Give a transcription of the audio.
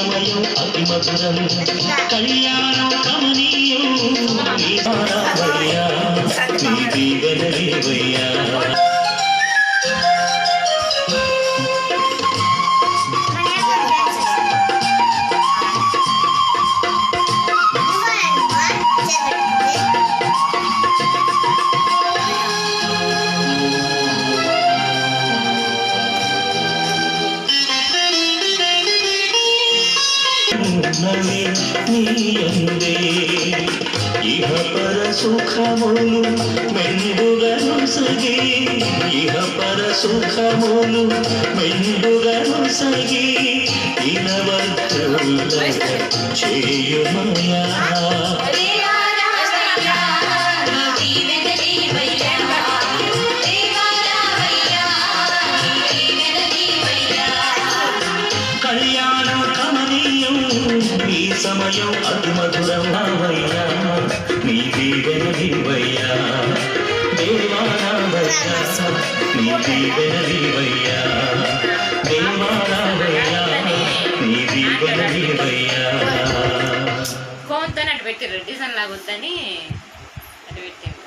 సమయం అతి మధురం కళ్యాణం కమనీయం నీ బాణవయ్యా నీ దీవెనలేవయ్యా నీయందే ఇహ పర సుఖములు మెండుగను సగి ఇహ పర సుఖములు మెండుగను సగి ఇనవర్తుల చేయుమయా సమయం అతి మధురం రావయ్యా నీ దీవెనలివయ్యా దేవారావయ్యా నీ దీవెనలివయ్యా దేవారావయ్యా నీ దీవెనలివయ్యా ఫోన్తో అటు పెట్టారు డిజైన్ లాగొద్దని అటు పెట్టారు